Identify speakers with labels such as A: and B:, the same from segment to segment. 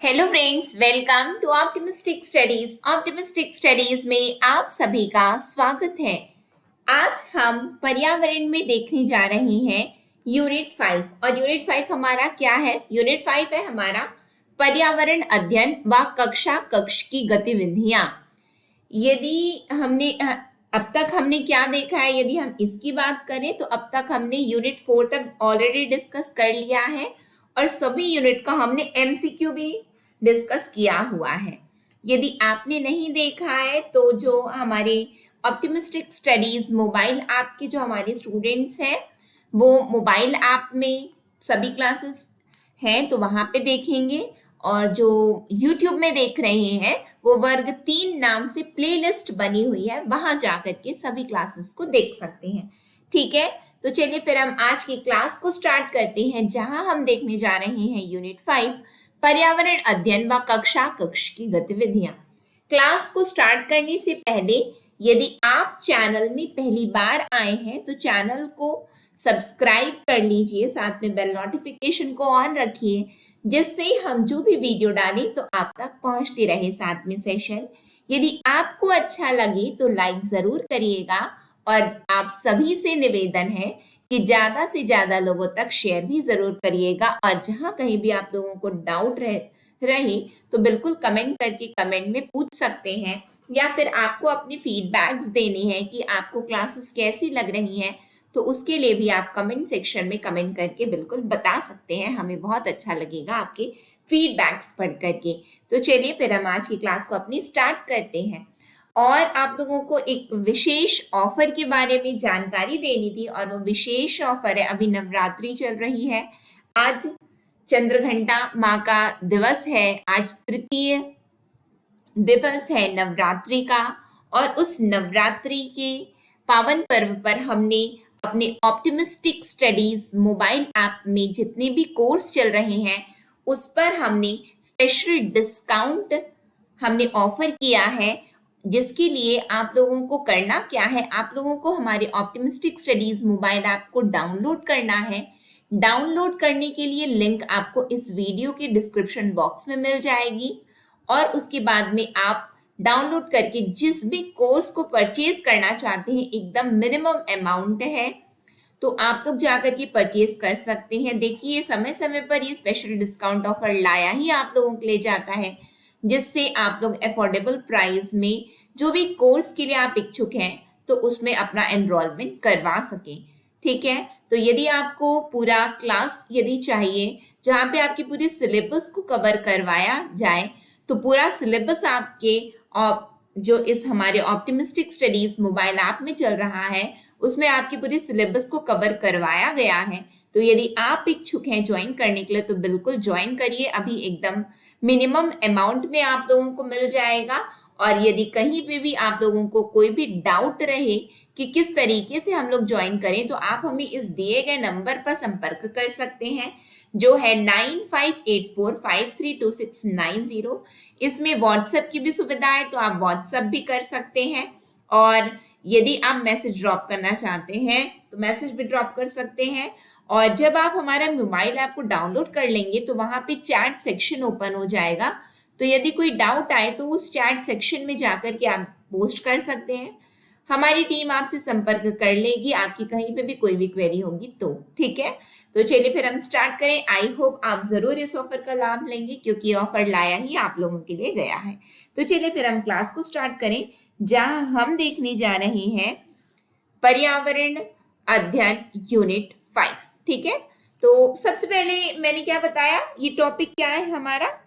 A: Hello friends, welcome to optimistic studies. Optimistic studies में आप सभी का स्वागत है। आज हम पर्यावरण में देखने जा रहे हैं यूनिट 5। और यूनिट 5 हमारा क्या है? यूनिट 5 है हमारा पर्यावरण अध्ययन व कक्षा कक्ष की गतिविधियां। यदि हमने अब तक हमने क्या देखा है, यदि हम इसकी बात करें तो अब तक हमने यूनिट 4 तक ऑलरेडी डिस्कस कर लिया है और सभी यूनिट का हमने एमसीक्यू भी डिस्कस किया हुआ है। यदि आपने नहीं देखा है तो जो हमारे ऑप्टिमिस्टिक स्टडीज मोबाइल ऐप के जो हमारे स्टूडेंट्स हैं वो मोबाइल ऐप में सभी क्लासेस हैं तो वहाँ पे देखेंगे, और जो YouTube में देख रहे हैं वो वर्ग 3 नाम से प्लेलिस्ट बनी हुई है, वहां जाकर के सभी क्लासेस को देख सकते हैं। ठीक है, तो चलिए फिर हम आज की क्लास को स्टार्ट करते हैं, जहां हम देखने जा रहे हैं यूनिट 5 पर्यावरण अध्ययन व कक्षा कक्ष की गतिविधियां। क्लास को स्टार्ट करने से पहले यदि आप चैनल में पहली बार आए हैं तो चैनल को सब्सक्राइब कर लीजिए, साथ में बेल नोटिफिकेशन को ऑन रखिए, जिससे हम जो भी वीडियो डालें तो आप तक पहुंचती रहे साथ में सेशन। यदि आपको अच्छा लगे तो लाइक जरूर करिएगा, और आप सभी से निवेदन है कि ज्यादा से ज्यादा लोगों तक शेयर भी जरूर करिएगा। और जहां कहीं भी आप लोगों को डाउट रहे तो बिल्कुल कमेंट करके कमेंट में पूछ सकते हैं, या फिर आपको अपने फीडबैक्स देने हैं कि आपको क्लासेस कैसी लग रही हैं, तो उसके लिए भी आप कमेंट सेक्शन में कमेंट करके बिल्कुल बता सकते हैं। हमें बहुत अच्छा लगेगा आपके फीडबैक्स पढ़ करके। तो चलिए फिर हम आज की क्लास को अपनी स्टार्ट करते हैं। और आप लोगों को एक विशेष ऑफर के बारे में जानकारी देनी थी, और वो विशेष ऑफर है, अभी नवरात्रि चल रही है, आज चंद्रघंटा माँ का दिवस है, आज तृतीय दिवस है नवरात्रि का। और उस नवरात्रि के पावन पर्व पर हमने अपने ऑप्टिमिस्टिक स्टडीज मोबाइल ऐप में जितने भी कोर्स चल रहे हैं उस पर हमने स्पेशल डिस्काउंट हमने ऑफर किया है, जिसके लिए आप लोगों को करना क्या है, आप लोगों को हमारे ऑप्टिमिस्टिक स्टडीज मोबाइल ऐप को डाउनलोड करना है। डाउनलोड करने के लिए लिंक आपको इस वीडियो के डिस्क्रिप्शन बॉक्स में मिल जाएगी, और उसके बाद में आप डाउनलोड करके जिस भी कोर्स को परचेज करना चाहते हैं, एकदम मिनिमम अमाउंट है, तो आप लोग जाकर के परचेज कर सकते हैं। देखिए, समय समय पर ये स्पेशल डिस्काउंट ऑफर लाया ही आप लोगों के लिए जाता है, जिससे आप लोग अफोर्डेबल प्राइस में जो भी कोर्स के लिए आप इच्छुक हैं तो उसमें अपना एनरोलमेंट करवा सकें। ठीक है, तो यदि आपको पूरा क्लास यदि चाहिए जहाँ पे आपकी पूरी सिलेबस को कवर करवाया जाए, तो पूरा सिलेबस आपके जो इस हमारे ऑप्टिमिस्टिक स्टडीज मोबाइल ऐप में चल रहा है उसमें आपकी पूरी सिलेबस को कवर करवाया गया है। तो यदि आप इच्छुक हैं ज्वाइन करने के लिए तो बिल्कुल ज्वाइन करिए, अभी एकदम मिनिमम अमाउंट में आप लोगों को मिल जाएगा। और यदि कहीं पे भी आप लोगों को कोई भी डाउट रहे कि किस तरीके से हम लोग ज्वाइन करें, तो आप हमें इस दिए गए नंबर पर संपर्क कर सकते हैं, जो है 9584532690। इसमें व्हाट्सएप की भी सुविधा है, तो आप व्हाट्सएप भी कर सकते हैं। और यदि आप मैसेज ड्रॉप करना चाहते हैं तो मैसेज भी ड्रॉप कर सकते हैं। और जब आप हमारा मोबाइल ऐप को डाउनलोड कर लेंगे तो वहां पे चैट सेक्शन ओपन हो जाएगा, तो यदि कोई डाउट आए तो उस चैट सेक्शन में जाकर के आप पोस्ट कर सकते हैं। हमारी टीम आपसे संपर्क कर लेगी आपकी कहीं पे भी कोई भी क्वेरी होगी तो। ठीक है, तो चलिए फिर हम स्टार्ट करें। आई होप आप जरूर इस ऑफर का लाभ लेंगे, क्योंकि ये ऑफर लाया ही आप लोगों के लिए गया है। तो चलिए फिर हम क्लास को स्टार्ट करें, जहां हम देखने जा रहे हैं पर्यावरण अध्ययन यूनिट 5। ठीक है, तो सबसे पहले मैंने क्या बताया, ये टॉपिक क्या है हमारा,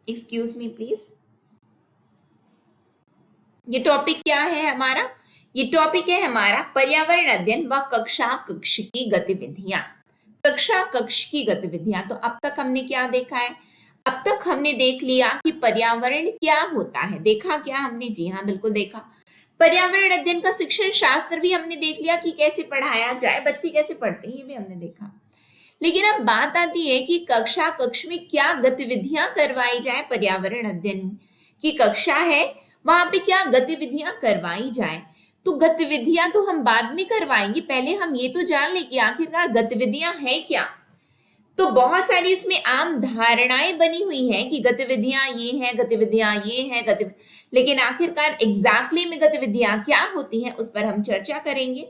A: एक्सक्यूज मी प्लीज, ये टॉपिक क्या है हमारा, ये टॉपिक है हमारा पर्यावरण अध्ययन व कक्षा कक्ष की गतिविधियां। कक्षा कक्ष की गतिविधियां, तो अब तक हमने क्या देखा है, अब तक हमने देख लिया कि पर्यावरण क्या होता है। देखा क्या हमने? जी हाँ, बिल्कुल देखा। पर्यावरण अध्ययन का शिक्षण शास्त्र भी हमने देख लिया कि कैसे पढ़ाया जाए, बच्चे कैसे पढ़ते हैं, ये भी हमने देखा। लेकिन अब बात आती है कि कक्षा कक्ष में क्या गतिविधियां करवाई जाए। पर्यावरण अध्ययन की कक्षा है, वहां पे क्या गतिविधियां करवाई जाए। तो गतिविधियां तो हम बाद में करवाएंगे, पहले हम ये तो जान ले कि आखिरकार गतिविधियां हैं क्या। तो बहुत सारी इसमें आम धारणाएं बनी हुई हैं कि गतिविधियां ये हैं, गतिविधियां ये हैं, लेकिन आखिरकार एग्जैक्टली में गतिविधियां क्या होती हैं उस पर हम चर्चा करेंगे।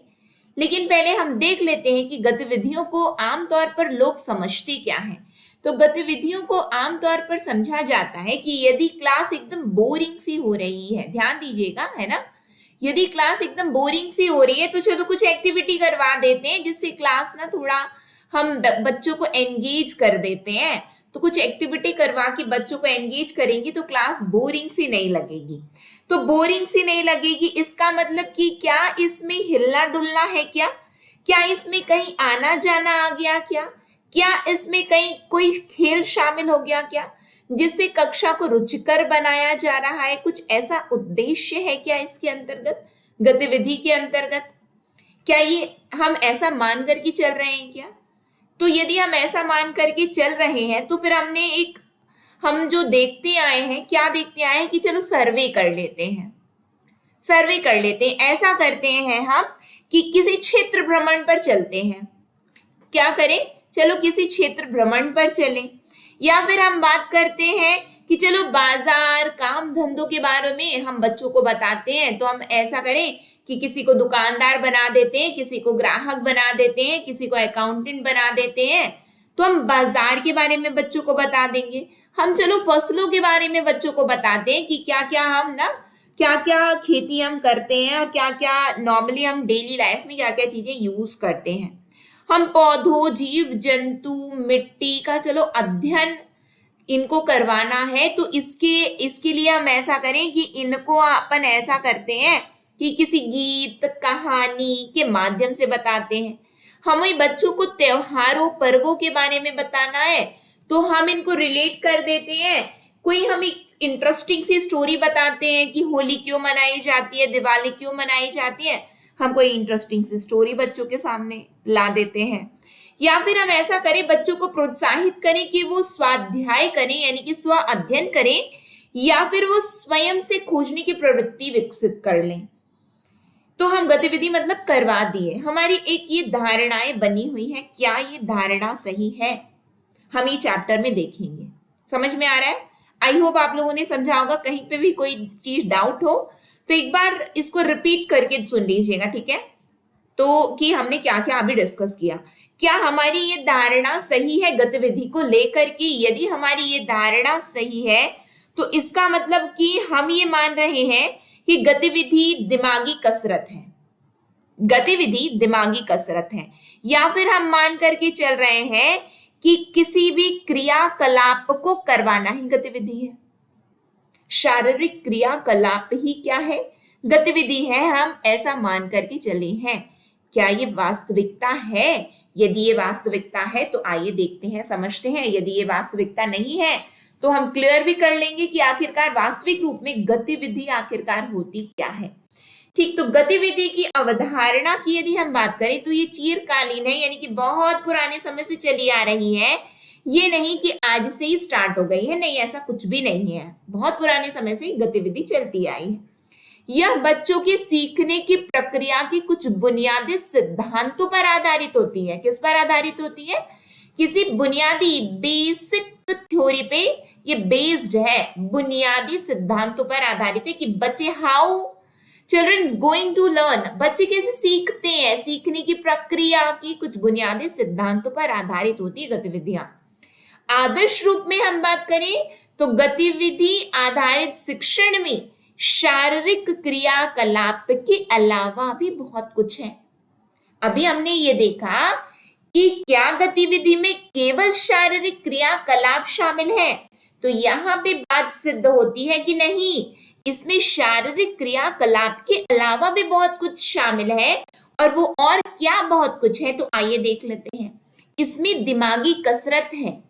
A: लेकिन पहले हम देख लेते हैं कि गतिविधियों को आमतौर पर लोग समझते क्या हैं। तो गतिविधियों को आमतौर पर समझा जाता है कि यदि क्लास एकदम बोरिंग सी हो रही है, ध्यान दीजिएगा, है ना, यदि क्लास एकदम बोरिंग सी हो रही है तो चलो कुछ एक्टिविटी करवा देते हैं जिससे क्लास ना थोड़ा हम बच्चों को एंगेज कर देते हैं। तो कुछ एक्टिविटी करवा के बच्चों को एंगेज करेंगे तो क्लास बोरिंग सी नहीं लगेगी। तो बोरिंग सी नहीं लगेगी इसका मतलब कि क्या इसमें हिलना डुलना है, क्या इसमें कहीं आना जाना आ गया, क्या इसमें कहीं कोई खेल शामिल हो गया, क्या जिससे कक्षा को रुचिकर बनाया जा रहा है, कुछ ऐसा उद्देश्य है क्या इसके अंतर्गत, गतिविधि के अंतर्गत, क्या ये हम ऐसा मान करके चल रहे हैं क्या? तो यदि हम ऐसा मान करके चल रहे हैं तो फिर हम जो देखते आए हैं, क्या देखते आए हैं कि चलो सर्वे कर लेते हैं, ऐसा करते हैं हम कि किसी क्षेत्र भ्रमण पर चलते हैं। क्या करें, चलो किसी क्षेत्र भ्रमण पर चलें, या फिर हम बात करते हैं कि चलो बाजार काम धंधों के बारे में हम बच्चों को बताते हैं। तो हम ऐसा करें कि किसी को दुकानदार बना देते हैं, किसी को ग्राहक बना देते हैं, किसी को अकाउंटेंट बना देते हैं। तो हम बाजार के बारे में बच्चों को बता देंगे। हम चलो फसलों के बारे में बच्चों को बताते हैं कि क्या क्या खेती हम करते हैं और क्या क्या नॉर्मली हम डेली लाइफ में क्या क्या चीजें यूज करते हैं। हम पौधों, जीव जंतु, मिट्टी का चलो अध्ययन इनको करवाना है। तो इसके लिए हम ऐसा करें कि इनको अपन ऐसा करते हैं कि किसी गीत कहानी के माध्यम से बताते हैं। हमें बच्चों को त्योहारों पर्वों के बारे में बताना है तो हम इनको रिलेट कर देते हैं। कोई हम एक इंटरेस्टिंग सी स्टोरी बताते हैं कि होली क्यों मनाई जाती है, दिवाली क्यों मनाई जाती है, हम कोई इंटरेस्टिंग सी स्टोरी बच्चों के सामने ला देते हैं। या फिर हम ऐसा करें, बच्चों को प्रोत्साहित करें कि वो स्वाध्याय करें यानी कि स्व अध्ययन करें, या फिर वो स्वयं से खोजने की प्रवृत्ति विकसित कर लें। तो हम गतिविधि मतलब करवा दिए। हमारी एक ये धारणाएं बनी हुई है, क्या ये धारणा सही है, हम ये चैप्टर में देखेंगे। समझ में आ रहा है? आई होप आप लोगों ने समझा होगा। कहीं पे भी कोई चीज डाउट हो तो एक बार इसको रिपीट करके सुन लीजिएगा, ठीक है? तो कि हमने क्या क्या अभी डिस्कस किया, क्या हमारी ये धारणा सही है गतिविधि को लेकर के? यदि हमारी ये धारणा सही है तो इसका मतलब कि हम ये मान रहे हैं कि गतिविधि दिमागी कसरत है, या फिर हम मान करके चल रहे हैं कि किसी भी क्रियाकलाप को करवाना ही गतिविधि है। शारीरिक क्रियाकलाप ही क्या है, गतिविधि है, हम ऐसा मान करके चले हैं। क्या ये वास्तविकता है? यदि ये वास्तविकता है तो आइए देखते हैं, समझते हैं। यदि ये वास्तविकता नहीं है तो हम क्लियर भी कर लेंगे कि आखिरकार वास्तविक रूप में गतिविधि आखिरकार होती क्या है। ठीक, तो गतिविधि की अवधारणा की यदि हम बात करें तो ये चिरकालीन है, यानी कि बहुत पुराने समय से चली आ रही है। ये नहीं कि आज से ही स्टार्ट हो गई है, नहीं, ऐसा कुछ भी नहीं है। बहुत पुराने समय से गतिविधि चलती आई है। यह बच्चों के सीखने की प्रक्रिया की कुछ बुनियादी सिद्धांतों पर आधारित होती है। किस पर आधारित होती है? किसी बुनियादी बेसिक थ्योरी पे ये बेस्ड है, बुनियादी सिद्धांतों पर आधारित है कि बच्चे how children is going to learn, बच्चे कैसे सीखते हैं, सीखने की प्रक्रिया की कुछ बुनियादी सिद्धांतों पर आधारित होती है गतिविधियां। आदर्श रूप में हम बात करें तो गतिविधि आधारित शिक्षण में शारीरिक क्रियाकलाप के अलावा भी बहुत कुछ है। अभी हमने ये देखा कि क्या गतिविधि में केवल शारीरिक क्रियाकलाप शामिल है, तो यहाँ पे बात सिद्ध होती है कि नहीं, इसमें शारीरिक क्रियाकलाप के अलावा भी बहुत कुछ शामिल है। और वो और क्या बहुत कुछ है, तो आइए देख लेते हैं। इसमें दिमागी कसरत है,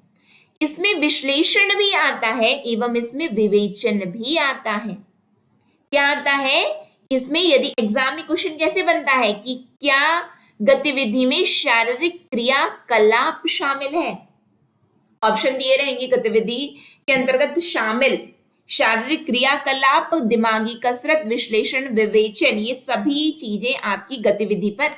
A: इसमें विश्लेषण भी आता है एवं इसमें विवेचन भी आता है। क्या आता है इसमें? यदि एग्जाम में क्वेश्चन कैसे बनता है कि क्या गतिविधि में शारीरिक क्रियाकलाप शामिल है, ऑप्शन दिए रहेंगे गतिविधि के अंतर्गत शामिल शारीरिक क्रियाकलाप, दिमागी कसरत, विश्लेषण, विवेचन, ये सभी चीजें आपकी गतिविधि पर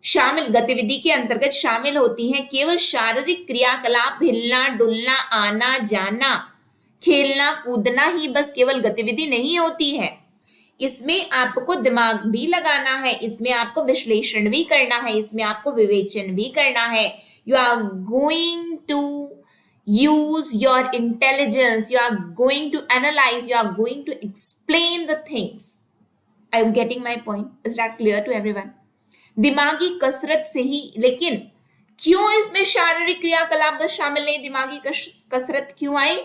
A: शामिल गतिविधि के अंतर्गत शामिल होती हैं केवल शारीरिक क्रियाकलाप, हिलना डुलना, आना जाना, खेलना कूदना ही बस केवल गतिविधि नहीं होती है। इसमें आपको दिमाग भी लगाना है, इसमें आपको विश्लेषण भी करना है, इसमें आपको विवेचन भी करना है। You are going to use your intelligence, you are going to analyze, you are going to explain the things. I am getting my point. Is that clear to everyone? दिमागी कसरत से ही, लेकिन क्यों इसमें शारीरिक क्रियाकलाप बस शामिल नहीं, दिमागी कसरत क्यों आई?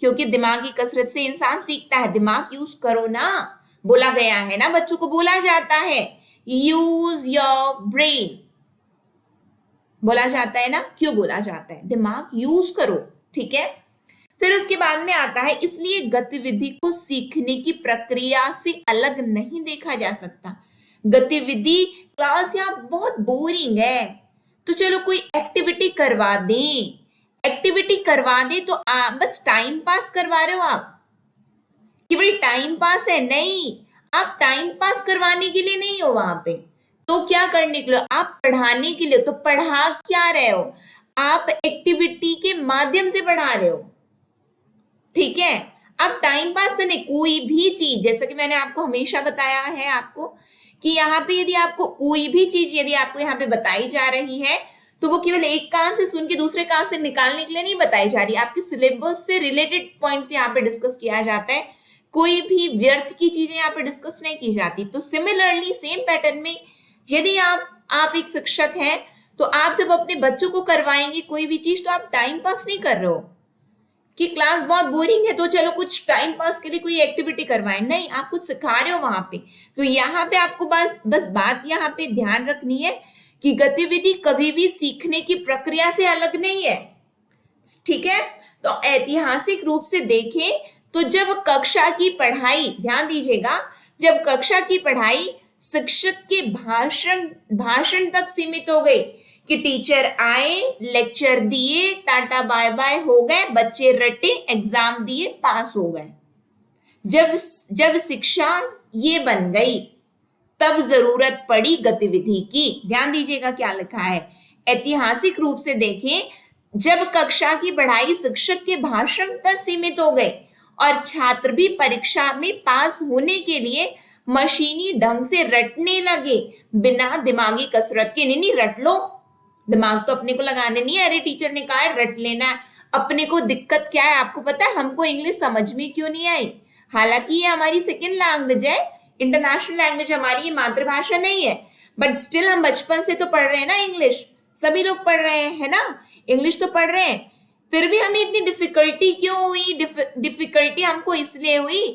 A: क्योंकि दिमागी कसरत से इंसान सीखता है। दिमाग यूज करो ना, बोला गया है ना, बच्चों को बोला जाता है यूज योर ब्रेन, बोला जाता है ना। क्यों बोला जाता है? दिमाग यूज करो, ठीक है। फिर उसके बाद में आता है, इसलिए गतिविधि को सीखने की प्रक्रिया से अलग नहीं देखा जा सकता। गतिविधि क्लास यहाँ बहुत बोरिंग है, तो चलो कोई एक्टिविटी करवा दें। एक्टिविटी करवा दे तो आप बस टाइम पास करवा रहे हो, आप केवल टाइम पास है, नहीं, आप टाइम पास करवाने के लिए नहीं हो वहां पे। तो क्या करने के लिए? आप पढ़ाने के लिए। तो पढ़ा क्या रहे हो? आप एक्टिविटी के माध्यम से पढ़ा रहे हो, ठीक है। अब टाइम पास करने कोई भी चीज, जैसा कि मैंने आपको हमेशा बताया है आपको कि यहाँ पे यदि आपको कोई भी चीज यदि आपको यहाँ पे बताई जा रही है तो वो केवल एक कान से सुन के दूसरे कान से निकालने के लिए नहीं बताई जा रही, आपके सिलेबस से रिलेटेड पॉइंट्स यहाँ पे डिस्कस किया जाता है। कोई भी व्यर्थ की चीजें यहाँ पे डिस्कस नहीं की जाती। तो सिमिलरली सेम पैटर्न में यदि आप एक शिक्षक हैं तो आप जब अपने बच्चों को करवाएंगे कोई भी चीज, तो आप टाइम पास नहीं कर रहे हो कि क्लास बहुत बोरिंग है तो चलो कुछ टाइम पास के लिए कोई एक्टिविटी करवाएं, नहीं, आप कुछ सिखा रहे हो वहां पे। तो यहाँ पे आपको बस बात यहाँ पे ध्यान रखनी है कि गतिविधि कभी भी सीखने की प्रक्रिया से अलग नहीं है, ठीक है। तो ऐतिहासिक रूप से देखें तो जब कक्षा की पढ़ाई, ध्यान दीजिएगा, जब कक्षा की पढ़ाई शिक्षक के भाषण तक सीमित हो गई कि टीचर आए, लेक्चर दिए, टाटा बाय बाय हो गए, बच्चे रटे, एग्जाम दिए, पास हो गए, जब शिक्षा ये बन गई तब जरूरत पड़ी गतिविधि की। ध्यान दीजिएगा क्या लिखा है, ऐतिहासिक रूप से देखें, जब कक्षा की पढ़ाई शिक्षक के भाषण तक सीमित हो गई और छात्र भी परीक्षा में पास होने के लिए मशीनी ढंग से रटने लगे बिना दिमागी कसरत के। नहीं रट लो, दिमाग तो अपने को लगाने नहीं है, अरे टीचर ने कहा है रट लेना है। अपने को दिक्कत क्या है आपको पता है? हमको इंग्लिश समझ में क्यों नहीं आई? हालांकि ये हमारी सेकेंड लैंग्वेज है, इंटरनेशनल लैंग्वेज हमारी, ये मातृभाषा नहीं है, बट स्टिल हम बचपन से तो पढ़ रहे हैं ना इंग्लिश, सभी लोग पढ़ रहे हैं, है ना, इंग्लिश तो पढ़ रहे हैं। फिर भी हमें इतनी डिफिकल्टी क्यों हुई? डिफिकल्टी हमको इसलिए हुई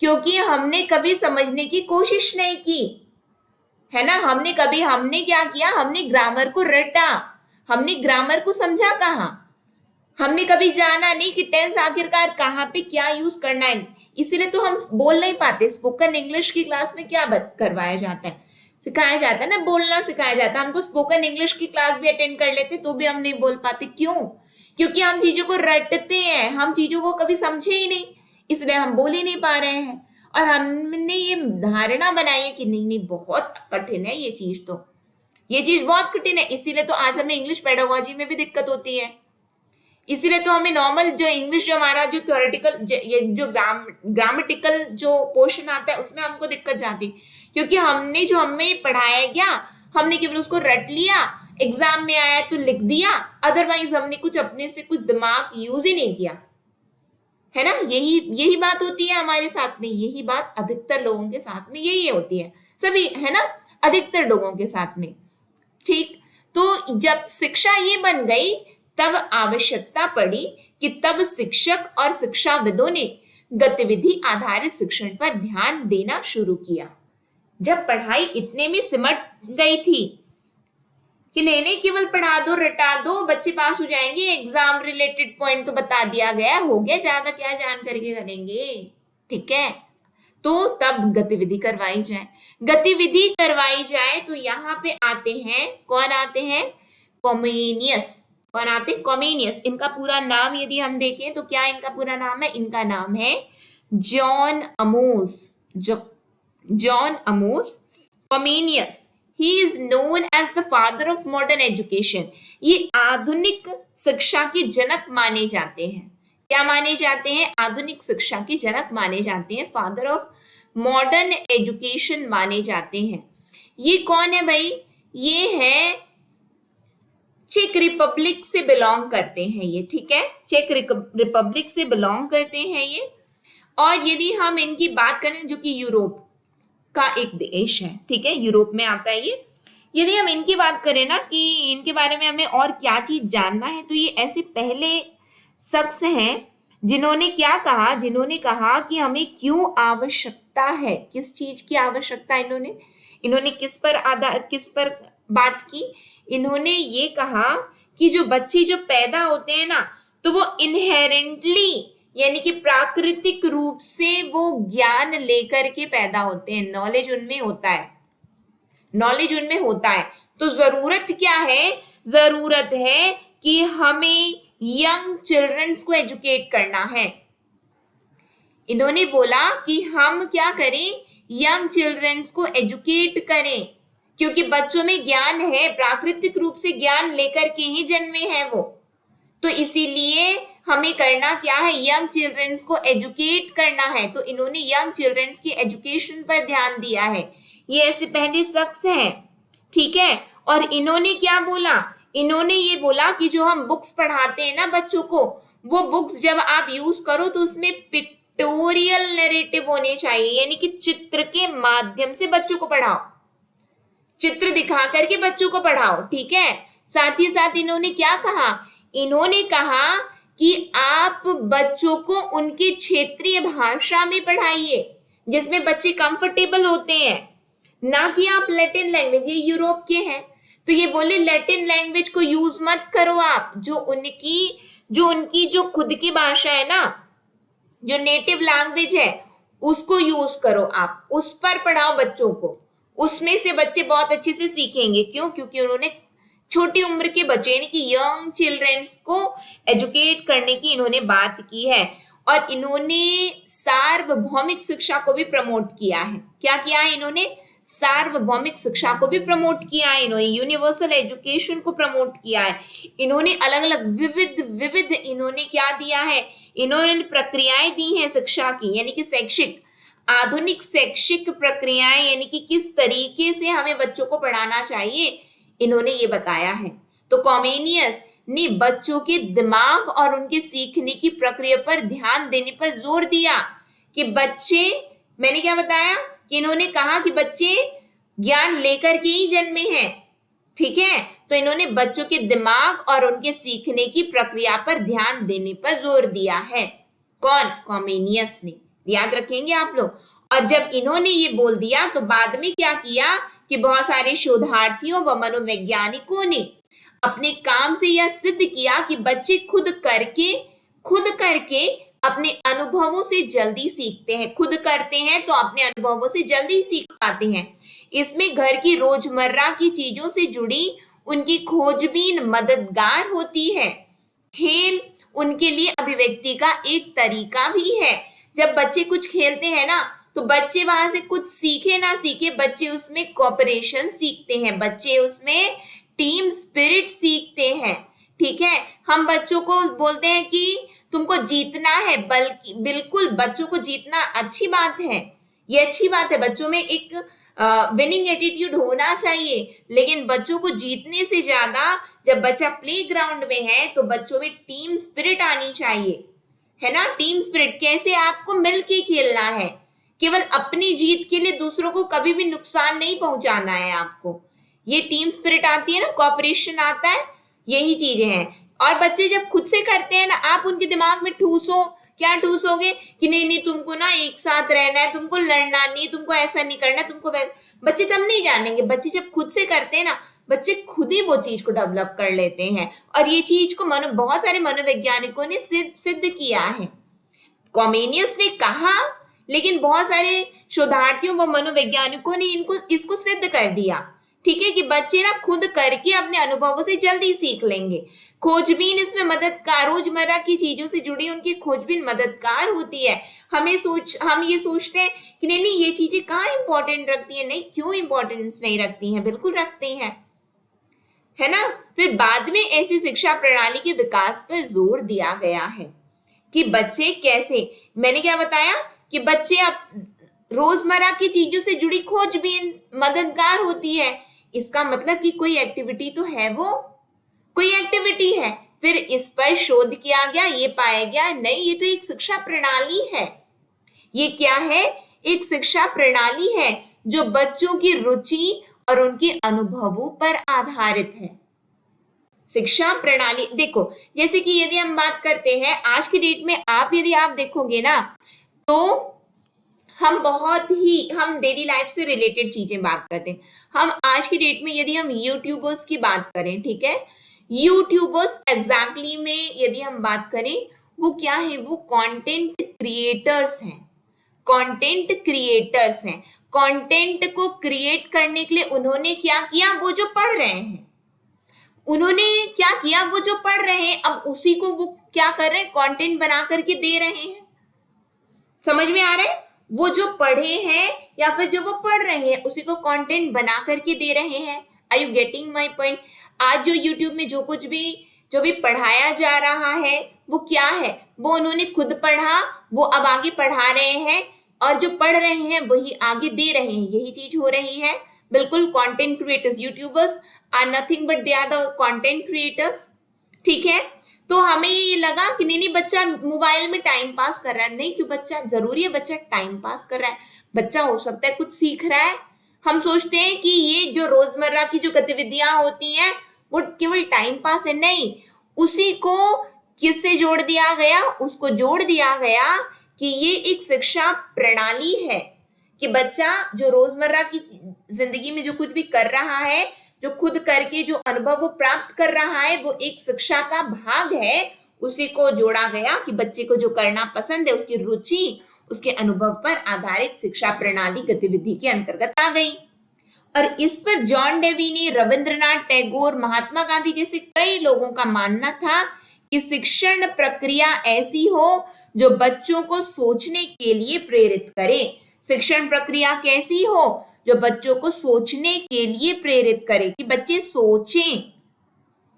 A: क्योंकि हमने कभी समझने की कोशिश नहीं की, है ना। हमने क्या किया? हमने ग्रामर को रटा, हमने ग्रामर को समझा कहाँ? हमने कभी जाना नहीं कि टेंस आखिरकार कहाँ पे क्या यूज करना है। इसीलिए तो हम बोल नहीं पाते। स्पोकन इंग्लिश की क्लास में क्या करवाया जाता है? सिखाया जाता है ना, बोलना सिखाया जाता है। हम तो स्पोकन इंग्लिश की क्लास भी अटेंड कर लेते तो भी हम नहीं बोल पाते। क्यों? क्योंकि हम चीजों को रटते हैं, हम चीजों को कभी समझे ही नहीं, इसलिए हम बोल ही नहीं पा रहे हैं। और हमने ये धारणा बनाई है कि नहीं बहुत कठिन है ये चीज बहुत कठिन है, इसीलिए तो आज हमें इंग्लिश पेडागोजी में भी दिक्कत होती है। इसीलिए तो हमें नॉर्मल जो इंग्लिश जो हमारा जो थ्योरेटिकल जो ग्रामेटिकल जो पोर्शन आता है उसमें हमको दिक्कत जाती, क्योंकि हमें पढ़ाया गया हमने केवल उसको रट लिया, एग्जाम में आया तो लिख दिया, अदरवाइज हमने कुछ अपने से कुछ दिमाग यूज ही नहीं किया, है ना। यही बात होती है हमारे साथ में, यही बात अधिकतर लोगों के साथ में यही होती है, सभी, है ना, अधिकतर लोगों के साथ में, ठीक। तो जब शिक्षा ये बन गई तब आवश्यकता पड़ी कि तब शिक्षक और शिक्षाविदों ने गतिविधि आधारित शिक्षण पर ध्यान देना शुरू किया। जब पढ़ाई इतने में सिमट गई थी कि नहीं केवल पढ़ा दो, रटा दो, बच्चे पास हो जाएंगे, एग्जाम रिलेटेड पॉइंट तो बता दिया गया, हो गया, ज्यादा क्या जान करके करेंगे, ठीक है। तो तब गतिविधि करवाई जाए। गतिविधि करवाई जाए तो यहाँ पे आते हैं, कौन आते हैं? कॉमेनियस। कौन आते? कॉमेनियस। इनका पूरा नाम यदि हम देखें तो क्या इनका पूरा नाम है? इनका नाम है John Amos. John Amos Comenius. He is known as the father of modern education. ये आधुनिक शिक्षा के जनक माने जाते हैं। क्या माने जाते हैं? आधुनिक शिक्षा के जनक माने जाते हैं, फादर ऑफ मॉडर्न एजुकेशन माने जाते हैं। ये कौन है भाई? ये है चेक रिपब्लिक से बिलोंग करते हैं ये, ठीक है, चेक रिपब्लिक से बिलोंग करते हैं ये। और यदि हम इनकी बात करें, जो कि यूरोप का एक देश है, ठीक है, यूरोप में आता है ये। यदि हम इनकी बात करें ना कि इनके बारे में हमें और क्या चीज जानना है, तो ये ऐसे पहले शख्स हैं जिन्होंने क्या कहा, जिन्होंने कहा कि हमें क्यों आवश्यकता है, किस चीज की आवश्यकता है। इन्होंने किस पर बात की? इन्होंने ये कहा कि जो बच्चे जो पैदा होते हैं ना, तो वो इनहेरेंटली यानी कि प्राकृतिक रूप से वो ज्ञान लेकर के पैदा होते हैं, नॉलेज उनमें होता है, नॉलेज उनमें होता है। तो जरूरत क्या है? जरूरत है कि हमें यंग चिल्ड्रंस को एजुकेट करना है। इन्होंने बोला कि हम क्या करें? यंग चिल्ड्रंस को एजुकेट करें, क्योंकि बच्चों में ज्ञान है, प्राकृतिक रूप से ज्ञान लेकर के ही जन्मे हैं वो। तो इसीलिए हमें करना क्या है? यंग चिल्ड्रंस को एजुकेट करना है। तो इन्होंने यंग चिल्ड्रंस की एजुकेशन पर ध्यान दिया है। ये ऐसे पहले शख्स हैं, ठीक है। और इन्होंने क्या बोला? इन्होंने ये बोला कि जो हम बुक्स पढ़ाते हैं ना बच्चों को, वो बुक्स जब आप यूज करो तो उसमें पिक्टोरियल नैरेटिव होने चाहिए, यानी कि चित्र के माध्यम से बच्चों को पढ़ाओ, चित्र दिखा करके बच्चों को पढ़ाओ, ठीक है। साथ ही साथ इन्होंने क्या कहा? इन्होंने कहा कि आप बच्चों को उनकी क्षेत्रीय भाषा में पढ़ाइए, जिसमें बच्चे कंफर्टेबल होते हैं, ना कि आप लैटिन लैंग्वेज, ये यूरोप के हैं तो ये बोले लैटिन लैंग्वेज को यूज मत करो आप, जो उनकी जो खुद की भाषा है ना, जो नेटिव लैंग्वेज है, उसको यूज करो आप, उस पर पढ़ाओ बच्चों को, उसमें से बच्चे बहुत अच्छे से सीखेंगे। क्यों? क्योंकि उन्होंने छोटी उम्र के बच्चे यानी कि यंग चिल्ड्रंस को एजुकेट करने की इन्होंने बात की है। और इन्होंने सार्वभौमिक शिक्षा को भी प्रमोट किया है। क्या किया है इन्होंने? सार्वभौमिक शिक्षा को भी प्रमोट किया है इन्होंने, यूनिवर्सल एजुकेशन को प्रमोट किया है इन्होंने। अलग अलग विविध इन्होंने क्या दिया है? इन्होंने प्रक्रियाएं दी हैं शिक्षा की, यानी कि शैक्षिक, आधुनिक शैक्षिक प्रक्रियाएं, यानी कि किस तरीके से हमें बच्चों को पढ़ाना चाहिए, इन्होंने ये बताया है। तो कॉमेनियस ने बच्चों के दिमाग और उनके सीखने की प्रक्रिया पर ध्यान देने पर जोर दिया कि बच्चे, मैंने क्या बताया कि इन्होंने कहा कि बच्चे ज्ञान लेकर के ही जन्मे हैं, ठीक है। तो इन्होंने बच्चों के दिमाग और उनके सीखने की प्रक्रिया पर ध्यान देने पर जोर दिया है। कौन? कॉमेनियस ने, याद रखेंगे आप लोग। और जब इन्होंने ये बोल दिया तो बाद में क्या किया कि बहुत सारे शोधार्थियों व मनोवैज्ञानिकों ने अपने काम से यह सिद्ध किया कि बच्चे खुद करके अपने अनुभवों से जल्दी सीखते हैं, खुद करते हैं तो अपने अनुभवों से जल्दी सीख पाते हैं। इसमें घर की रोजमर्रा की चीजों से जुड़ी उनकी खोजबीन मददगार होती है। खेल उनके लिए अभिव्यक्ति का एक तरीका भी है। जब बच्चे कुछ खेलते हैं ना, तो बच्चे वहां से कुछ सीखे ना सीखे, बच्चे उसमें कोऑपरेशन सीखते हैं, बच्चे उसमें टीम स्पिरिट सीखते हैं, ठीक है। हम बच्चों को बोलते हैं कि तुमको जीतना है, बल्कि बिल्कुल बच्चों को जीतना अच्छी बात है, ये अच्छी बात है, बच्चों में एक विनिंग एटीट्यूड होना चाहिए। लेकिन बच्चों को जीतने से ज्यादा जब बच्चा प्लेग्राउंड में है तो बच्चों में टीम स्पिरिट आनी चाहिए, है ना। टीम स्पिरिट कैसे? आपको मिलके खेलना है, केवल अपनी जीत के लिए दूसरों को कभी भी नुकसान नहीं पहुंचाना है आपको। ये टीम स्पिरिट आती है ना, कोऑपरेशन आता है, यही चीजें हैं। और बच्चे जब खुद से करते हैं ना, आप उनके दिमाग में ठूसो, क्या ठूसोगे कि नहीं तुमको ना एक साथ रहना है, तुमको लड़ना नहीं, तुमको ऐसा नहीं करना, तुमको बच्चे तब नहीं जानेंगे। बच्चे जब खुद से करते हैं ना, बच्चे खुद ही वो चीज को डेवलप कर लेते हैं। और ये चीज को बहुत सारे मनोवैज्ञानिकों ने सिद्ध किया है। कॉमेनियस ने कहा, लेकिन बहुत सारे शोधार्थियों व मनोवैज्ञानिकों ने इसको सिद्ध कर दिया ठीक है, कि बच्चे ना खुद करके अपने अनुभवों से जल्दी सीख लेंगे। खोजबीन इसमें मददगार, रोजमर्रा की चीजों से जुड़ी उनकी खोजबीन मददगार होती है। हम ये सोचते हैं कि नहीं नहीं ये चीजें कहाँ इंपॉर्टेंट रखती है, नहीं क्यों इंपॉर्टेंस नहीं रखती हैं, बिल्कुल रखती हैं, है ना। फिर बाद में ऐसी शिक्षा प्रणाली के विकास पर जोर दिया गया है कि बच्चे कैसे, मैंने क्या बताया कि बच्चे अब रोजमर्रा की चीजों से जुड़ी खोजबीन मददगार होती है, इसका मतलब कि कोई एक्टिविटी तो है, वो कोई एक्टिविटी है। फिर इस पर शोध किया गया, ये पाया गया नहीं ये तो एक शिक्षा प्रणाली है। ये क्या है, एक शिक्षा प्रणाली है जो बच्चों की रुचि और उनके अनुभवों पर आधारित है। शिक्षा प्रणाली देखो, जैसे कि यदि हम बात करते हैं आज की डेट में, यदि आप देखोगे ना तो हम डेली लाइफ से रिलेटेड चीजें बात करते हैं। हम आज की डेट में यदि हम यूट्यूबर्स की बात करें, ठीक है, यूट्यूबर्स एग्जैक्टली में यदि हम बात करें वो क्या है, वो कंटेंट क्रिएटर्स हैं। कंटेंट क्रिएटर्स हैं। कंटेंट को क्रिएट करने के लिए उन्होंने क्या किया, वो जो पढ़ रहे हैं, उन्होंने क्या किया, वो जो पढ़ रहे हैं अब उसी को वो क्या कर रहे हैं, कंटेंट बना करके दे रहे हैं। समझ में आ रहा है, वो जो पढ़े हैं या फिर जो वो पढ़ रहे हैं उसी को कंटेंट बना करके दे रहे हैं। Are you getting my point. आज जो यूट्यूब में जो भी पढ़ाया जा रहा है वो क्या है, वो उन्होंने खुद पढ़ा, वो अब आगे पढ़ा रहे हैं और जो पढ़ रहे हैं वही आगे दे रहे हैं, यही चीज हो रही है। बिल्कुल, content creators, YouTubers are nothing but they are the content creators. ठीक है, तो हमें ये लगा कि नहीं बच्चा मोबाइल में टाइम पास कर रहा है, नहीं क्यों बच्चा जरूरी है बच्चा टाइम पास कर रहा है, बच्चा हो सकता है कुछ सीख रहा है। हम सोचते हैं कि ये जो रोजमर्रा की जो गतिविधियां होती हैं वो केवल टाइम पास है, नहीं, उसी को किससे जोड़ दिया गया, उसको जोड़ दिया गया कि ये एक शिक्षा प्रणाली है कि बच्चा जो रोजमर्रा की जिंदगी में जो कुछ भी कर रहा है, जो खुद करके जो अनुभव वो प्राप्त कर रहा है वो एक शिक्षा का भाग है। उसी को जोड़ा गया कि बच्चे को जो करना पसंद है उसकी रुचि उसके अनुभव पर आधारित शिक्षा प्रणाली गतिविधि के अंतर्गत आ गई। और इस पर जॉन डेवी ने, रविंद्रनाथ टैगोर, महात्मा गांधी जैसे कई लोगों का मानना था कि शिक्षण प्रक्रिया ऐसी हो जो बच्चों को सोचने के लिए प्रेरित करे। शिक्षण प्रक्रिया कैसी हो, जो बच्चों को सोचने के लिए प्रेरित करे, कि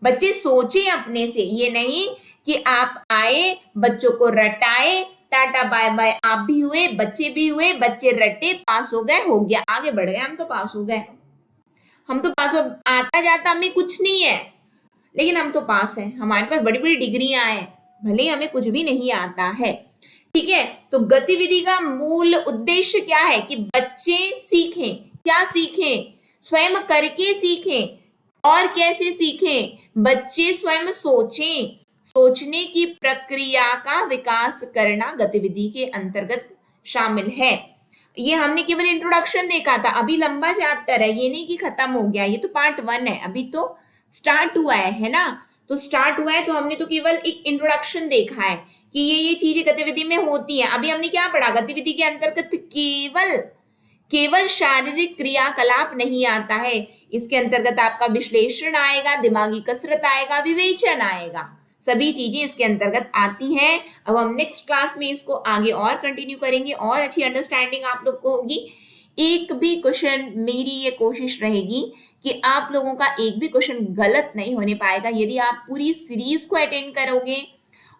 A: बच्चे सोचें अपने से, ये नहीं कि आप आए बच्चों को रटाए, टाटा बाय बाय, आप भी हुए बच्चे भी हुए, बच्चे रटे पास हो गए, हो गया, आगे बढ़ गए, हम तो पास हो गए, हम तो पास हो, आता जाता हमें कुछ नहीं है लेकिन हम तो पास हैं, हमारे पास बड़ी बड़ी डिग्रियां हैं, भले हमें कुछ भी नहीं आता है। ठीक है, तो गतिविधि का मूल उद्देश्य क्या है कि बच्चे सीखें, क्या सीखें, स्वयं करके सीखें। और कैसे सीखें, बच्चे स्वयं सोचें, सोचने की प्रक्रिया का विकास करना गतिविधि के अंतर्गत शामिल है। ये हमने केवल इंट्रोडक्शन देखा था, अभी लंबा चैप्टर है, ये नहीं कि खत्म हो गया, ये तो पार्ट 1 है, अभी तो स्टार्ट हुआ है ना, तो स्टार्ट हुआ है तो हमने तो केवल एक इंट्रोडक्शन देखा है कि ये चीजें गतिविधि में होती हैं। अभी हमने क्या पढ़ा, गतिविधि के अंतर्गत केवल शारीरिक क्रियाकलाप नहीं आता है, इसके अंतर्गत आपका विश्लेषण आएगा, दिमागी कसरत आएगा, विवेचन आएगा, सभी चीजें इसके अंतर्गत आती हैं। अब हम नेक्स्ट क्लास में इसको आगे और कंटिन्यू करेंगे और अच्छी अंडरस्टैंडिंग आप लोग को होगी। एक भी क्वेश्चन, मेरी ये कोशिश रहेगी कि आप लोगों का एक भी क्वेश्चन गलत नहीं होने पाएगा यदि आप पूरी सीरीज को अटेंड करोगे।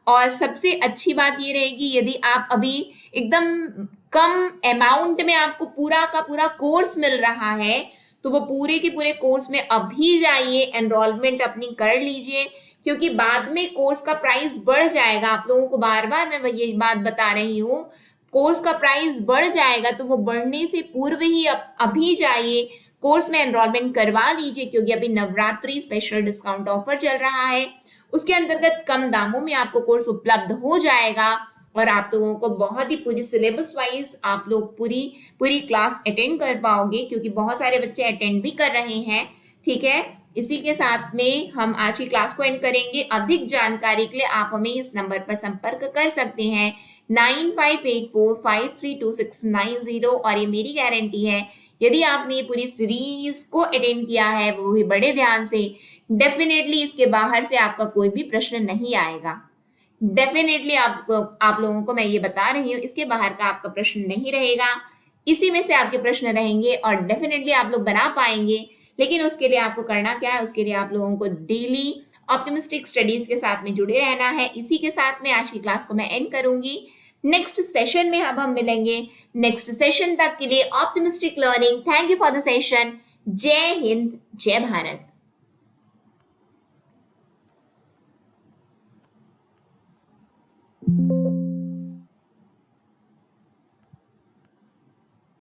A: और सबसे अच्छी बात ये रहेगी यदि आप अभी एकदम कम अमाउंट में आपको पूरा का पूरा कोर्स मिल रहा है तो वो पूरे के पूरे कोर्स में अभी जाइए, एनरोलमेंट अपनी कर लीजिए, क्योंकि बाद में कोर्स का प्राइस बढ़ जाएगा। आप लोगों को बार बार मैं ये बात बता रही हूँ, कोर्स का प्राइस बढ़ जाएगा तो वो बढ़ने से पूर्व ही अभी जाइए, कोर्स में एनरोलमेंट करवा लीजिए, क्योंकि अभी नवरात्रि स्पेशल डिस्काउंट ऑफर चल रहा है, उसके अंतर्गत कम दामों में आपको कोर्स उपलब्ध हो जाएगा और आप लोगों को बहुत ही पूरी सिलेबस वाइज आप लोग पूरी क्लास अटेंड कर पाओगे, क्योंकि बहुत सारे बच्चे अटेंड भी कर रहे हैं। ठीक है, इसी के साथ में हम आज की क्लास को एंड करेंगे। अधिक जानकारी के लिए आप हमें इस नंबर पर संपर्क कर सकते हैं 9584532690, और ये मेरी गारंटी है यदि आपने ये पूरी सीरीज को अटेंड किया है, वो भी बड़े ध्यान से, डेफिनेटली इसके बाहर से आपका कोई भी प्रश्न नहीं आएगा। डेफिनेटली आप लोगों को मैं ये बता रही हूँ, इसके बाहर का आपका प्रश्न नहीं रहेगा। इसी में से आपके प्रश्न रहेंगे और डेफिनेटली आप लोग बना पाएंगे। लेकिन उसके लिए आपको करना क्या है, उसके लिए आप लोगों को डेली ऑप्टिमिस्टिक स्टडीज के साथ में जुड़े रहना है। इसी के साथ में आज की क्लास को मैं एंड करूंगी। नेक्स्ट सेशन में अब हम मिलेंगे। नेक्स्ट सेशन तक के लिए optimistic learning. Thank you for the session. जय हिंद, जय भारत।